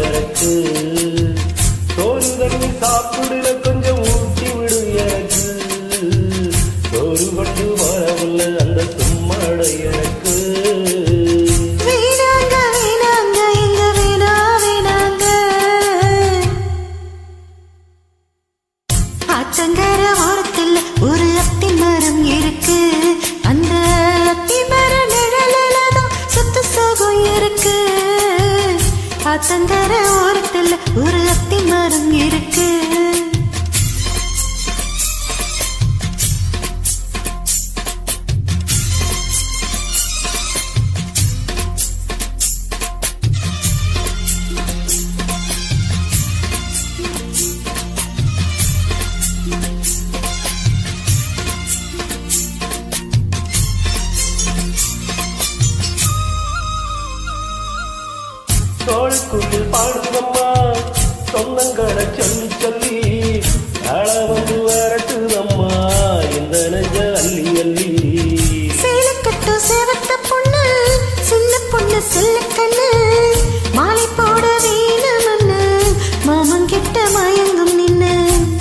எனக்கு சோறு தண்ணி சாப்பிடுல கொஞ்சம் ஊட்டி விடு எனக்கு சோறு கொண்டு வரவில்லை அந்த சும்மாட எனக்கு ஆத்தங்கர ஓரத்தில் ஒரு அத்தி மரம் இருக்கு அந்த அத்தி மர நிழலில்தான் சுத்த சுகம் இருக்கு ஆத்தங்கர ஓரத்தில் ஒரு அத்தி மரம் இருக்கு தோளுக்குள் பாடுதம்மா சொந்தங்களை சொல்லி சொல்லி அழ வந்து வரட்டுதம்மா இந்த நெஞ்ச அள்ளி அள்ளி சேலக்கட்டு சேவத்த பொண்ணு சின்ன பொண்ணு செல்ல கண்ணு மாலை போட வீணமண்ணு மாமன் கிட்ட மயங்கும் நின்னு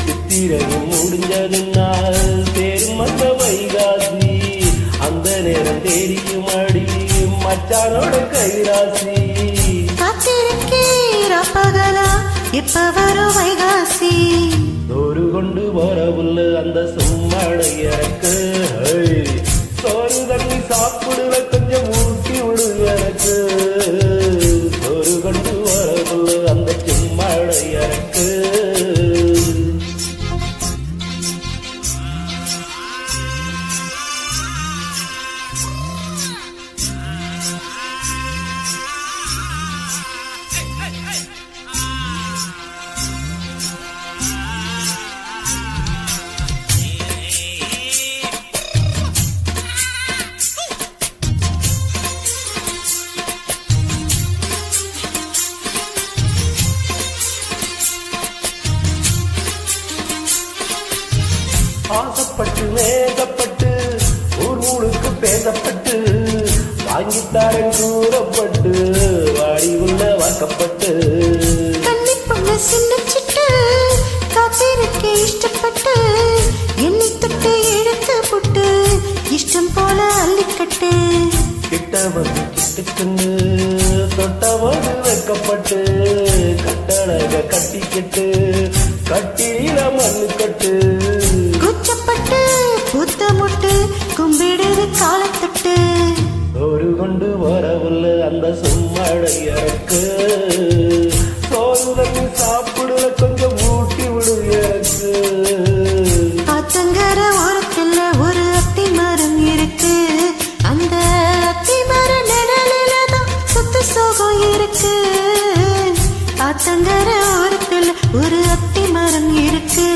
சித்திரையும் முடிஞ்சதுனால் தேரும் அந்த வைகாசி அந்த நேரம் தேடியும் அடி மச்சானோட கைராசி பகலா இப்ப வரும் வைகாசி சோறு கொண்டு வரவுள்ள அந்த சும்மாட எனக்கு சோறு தண்ணி சாப்பிடுல கொஞ்சம் ஊட்டி விடு எனக்கு சோறு கொண்டு வரவுள்ள அந்த சும்மாட எனக்கு ஆசைப்பட்டு வேகப்பட்டு ஊர் ஊருக்கு பேசப்பட்டு வாங்கித்தாரன் கூறப்பட்டு வாடி உள்ள வாக்கப்பட்டு கண்ணி பொண்ணு சின்ன சிட்டு காத்திருக்க இஷ்டப்பட்டு என்னை தொட்டு இழுத்து போட்டு இஷ்டம் போல அள்ளிக்கட்டு கிட்ட வந்து கிட்டுக்குன்னு தொட்டவது வைக்கப்பட்டு கட்டழக கட்டிக்கிட்டு கட்டியில மண்ணு கட்டு கூச்சப்பட்டு பூத்த முட்டு கும்பிடுது காலத்தட்டு சோறு கொண்டு வரவுள்ள அந்த சும்மாட எனக்கு சோறு தண்ணி சாப்பிடுல கொஞ்சம் ஊட்டி விடு எனக்கு ஆத்தங்கர ஓரத்துல ஒரு அத்தி மரம் இருக்கு அந்த அத்தி மர நிழலில்தான் சுத்த சுகம் இருக்கு ஆத்தங்கர ஓரத்துல ஒரு அத்தி மரம் இருக்கு